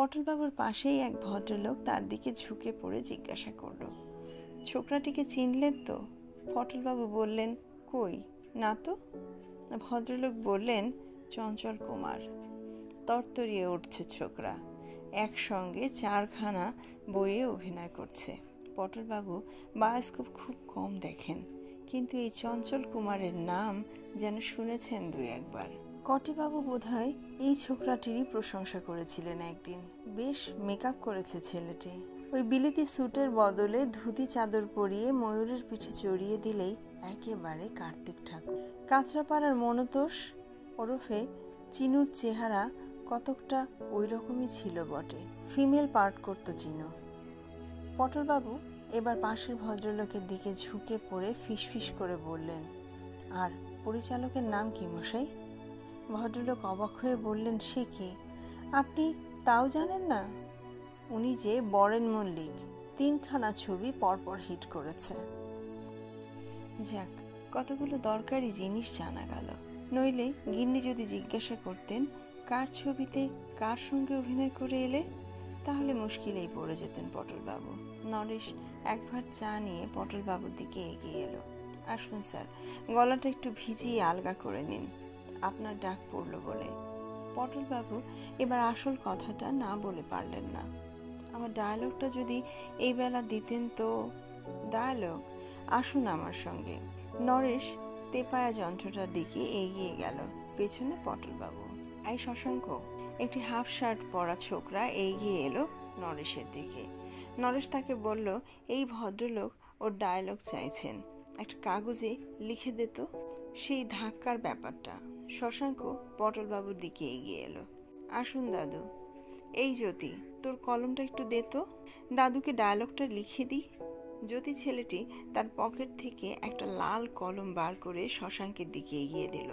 পটলবাবুর পাশেই এক ভদ্রলোক তার দিকে ঝুঁকে পড়ে জিজ্ঞাসা করল, ছোকরাটিকে চিনলেন তো? পটলবাবু বললেন, কই, না তো। ভদ্রলোক বললেন, চঞ্চল কুমার। তরতরিয়ে উঠছে ছোকরা, একসঙ্গে 4খানা বইয়ে অভিনয় করছে। পটলবাবু বায়োস্কোপ খুব কম দেখেন, কিন্তু এই চঞ্চল কুমারের নাম যেন শুনেছেন 2-1 বার। কটিবাবু বোধহয় এই ছোকরাটিরই প্রশংসা করেছিলেন একদিন। বেশ মেকআপ করেছে ছেলেটি। ওই বিলেতি স্যুটের বদলে ধুতি চাদর পরিয়ে ময়ূরের পিঠে চড়িয়ে দিলেই একেবারে কার্তিক ঠাকুর। কাঁচরাপাড়ার মনতোষ ওরফে চিনুর চেহারা কতকটা ওই রকমই ছিল বটে। ফিমেল পার্ট করত চিনু। পটলবাবু এবার পাশের ভদ্রলোকের দিকে ঝুঁকে পড়ে ফিসফিস করে বললেন, আর পরিচালকের নাম কি মশাই? ভদ্রলোক অবাক হয়ে বললেন, সে কি, আপনি তাও জানেন না? উনি যে বরেন মল্লিক, 3খানা ছবি পরপর হিট করেছে। যাক, কতগুলো দরকারি জিনিস জানা গেল। নইলে গিন্নি যদি জিজ্ঞাসা করতেন কার ছবিতে কার সঙ্গে অভিনয় করে এলে, তাহলে মুশকিলেই পড়ে যেতেন পটলবাবু। নরেশ একবার চা নিয়ে পটলবাবুর দিকে এগিয়ে এলো। আসুন স্যার, গলাটা একটু ভিজিয়ে আলগা করে নিন, আপনার ডাক পড়ল বলে। পটলবাবু এবার আসল কথাটা না বলে পারলেন না। আমার ডায়ালগটা যদি এই বেলা দিতেন তো। ডায়ালগ? আসুন আমার সঙ্গে। নরেশ তেপায়া যন্ত্রটার দিকে এগিয়ে গেল, পেছনে পটলবাবু। এই শশাঙ্ক, একটি হাফ শার্ট পরা ছোকরা এগিয়ে এলো নরেশের দিকে। নরেশ তাকে বলল, এই ভদ্রলোক ওর ডায়ালগ চাইছেন, একটা কাগজে লিখে দে তো সেই ধাক্কার ব্যাপারটা। শশাঙ্ক পটলবাবুর দিকে এগিয়ে এলো। আসুন দাদু। এই জ্যোতি, তোর কলমটা একটু দে তো, দাদুকে ডায়ালগটা লিখে দিই। জ্যোতি ছেলেটি তার পকেট থেকে একটা লাল কলম বার করে শশাঙ্কের দিকে এগিয়ে দিল।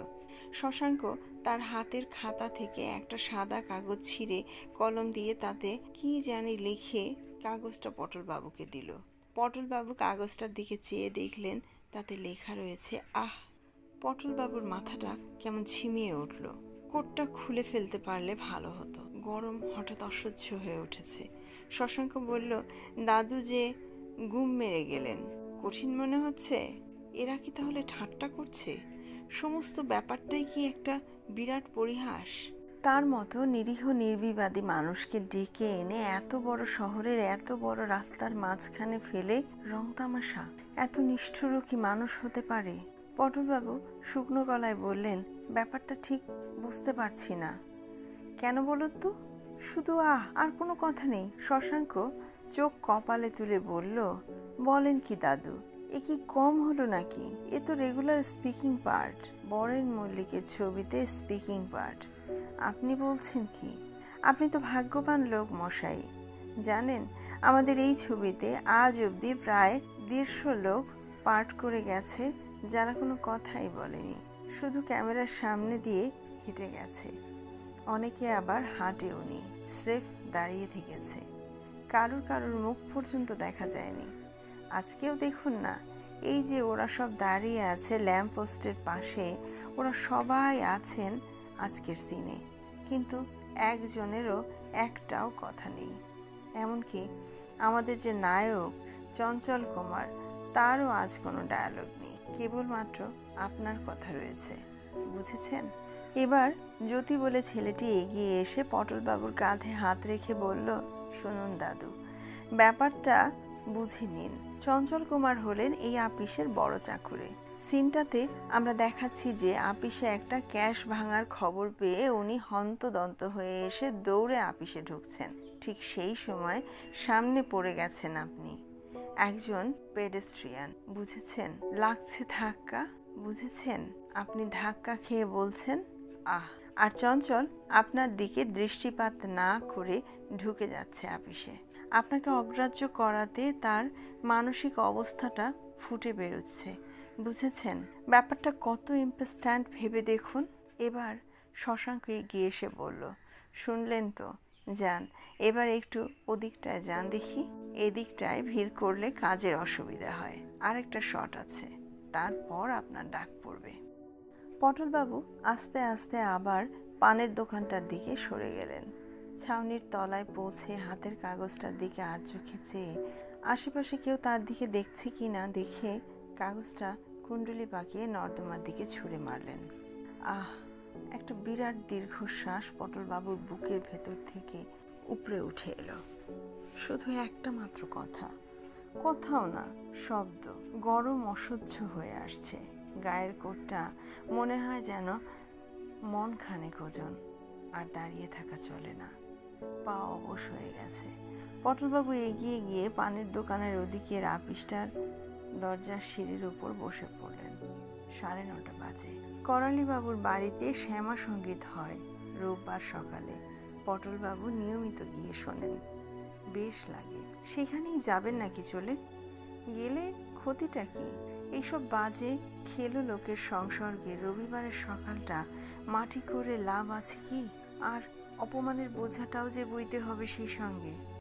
শশাঙ্ক তার হাতের খাতা থেকে একটা সাদা কাগজ ছিঁড়ে কলম দিয়ে তাতে কি জানি লিখে কাগজটা পটলবাবুকে দিল। পটলবাবু কাগজটার দিকে চেয়ে দেখলেন তাতে লেখা রয়েছে আহ। পটলবাবুর মাথাটা কেমন ঝিমিয়ে উঠল। কোটটা খুলে ফেলতে পারলে ভালো হতো, গরম হঠাৎ অসহ্য হয়ে উঠেছে। শশাঙ্ক বলল, দাদু যে গুম মেরে গেলেন, কঠিন মনে হচ্ছে? এরা কি তাহলে ঠাট্টা করছে? সমস্ত ব্যাপারটাই কি একটা বিরাট পরিহাস? তার মতো নিরীহ নির্বিবাদী মানুষকে ডেকে এনে এত বড় শহরের এত বড় রাস্তার মাঝখানে ফেলে রং তামাশা? এত নিষ্ঠুরও কি মানুষ হতে পারে? পটলবাবু শুকনো গলায় বললেন, ব্যাপারটা ঠিক বুঝতে পারছি না। কেন বলুন তো? শুধু আহ, আর কোনো কথা নেই। শশাঙ্ক চোখ কপালে তুলে বলল, বলেন কি দাদু, এ কি কম হলো নাকি? এ তো রেগুলার স্পিকিং পার্ট, বরেন মল্লিকের ছবিতে স্পিকিং পার্ট। আপনি বলছেন কি? আপনি তো ভাগ্যবান লোক মশাই। জানেন, আমাদের এই ছবিতে আজ অবধি প্রায় 150 লোক পার্ট করে গেছে, যারা কোনো কথাই বলেনি, শুধু ক্যামেরার সামনে দিয়ে হেঁটে গেছে। অনেকে আবার হাঁটেও নি, স্রেফ দাঁড়িয়ে থেকেছে। কারুর মুখ পর্যন্ত দেখা যায়নি। আজকেও দেখুন না, এই যে ওরা সব দাঁড়িয়ে আছে ল্যাম্প পোস্টের পাশে, ওরা সবাই আছেন আজকের সিনে, কিন্তু একজনেরও একটাও কথা নেই। এমনকি আমাদের যে নায়ক চঞ্চল কুমার, তারও আজ কোনো ডায়ালগ নেই, কেবলমাত্র আপনার কথা রয়েছে, বুঝেছেন? এবার জ্যোতি বলে ছেলেটি এগিয়ে এসে পটলবাবুর কাঁধে হাত রেখে বলল, শুনুন দাদু, ব্যাপারটা বুঝে নিন। চঞ্চল কুমার হলেন এই আপিসের বড় চাকুরে। সিনটাতে আমরা দেখাচ্ছি যে আপিসে একটা ক্যাশ ভাঙার খবর পেয়ে উনি হন্তদন্ত হয়ে এসে দৌড়ে আপিসে ঢুকছেন। ঠিক সেই সময় সামনে পড়ে গেছেন আপনি, একজন পেডেস্ট্রিয়ান, বুঝেছেন? লাগছে ধাক্কা, বুঝেছেন? আপনি ধাক্কা খেয়ে বলছেন আহ, আর চঞ্চল আপনার দিকে দৃষ্টিপাত না করে ঢুকে যাচ্ছে আপিসে। আপনাকে অগ্রাহ্য করাতে তার মানসিক অবস্থাটা ফুটে বেরোচ্ছে, বুঝেছেন? ব্যাপারটা কত ইম্পর্ট্যান্ট ভেবে দেখুন। এবার শশাঙ্ক এগিয়ে এসে বলল, শুনলেন তো, যান এবার একটু ওদিকটায় যান দেখি, এদিকটায় ভিড় করলে কাজের অসুবিধা হয়। আরেকটা শট আছে, তারপর আপনার ডাক পড়বে। পটলবাবু আস্তে আস্তে আবার পানের দোকানটার দিকে সরে গেলেন। ছাউনির তলায় পৌঁছে হাতের কাগজটার দিকে আর চোখে চেয়ে আশেপাশে কেউ তার দিকে দেখছে কি না দেখে কাগজটা কুণ্ডলি পাকিয়ে নর্দমার দিকে ছুঁড়ে মারলেন। আহ! একটা বিরাট দীর্ঘশ্বাস পটলবাবুর বুকের ভেতর থেকে উপড়ে উঠে এলো। শুধু একটা মাত্র কথা, কোথাও না, শব্দ। গরম অসহ্য হয়ে আসছে। গায়ের কোটটা মনে হয় যেন মন খানেক ওজন। আর দাঁড়িয়ে থাকা চলে না, পা অবশ হয়ে গেছে। পটলবাবু এগিয়ে গিয়ে পানের দোকানের ওদিকের আপিসটার দরজার সিঁড়ির উপর বসে পড়লেন। 9:30 বাজে। করালিবাবুর বাড়িতে শ্যামা সঙ্গীত হয় রোববার সকালে। পটলবাবু নিয়মিত গিয়ে শোনেন, বেশ লাগে। সেখানেই যাবেন নাকি চলে? গেলে ক্ষতিটা কি? এইসব বাজে খেলো লোকের সংসর্গে রবিবারের সকালটা মাটি করে লাভ আছে কি? আর অপমানের বোঝাটাও যে বইতে হবে সেই সঙ্গে।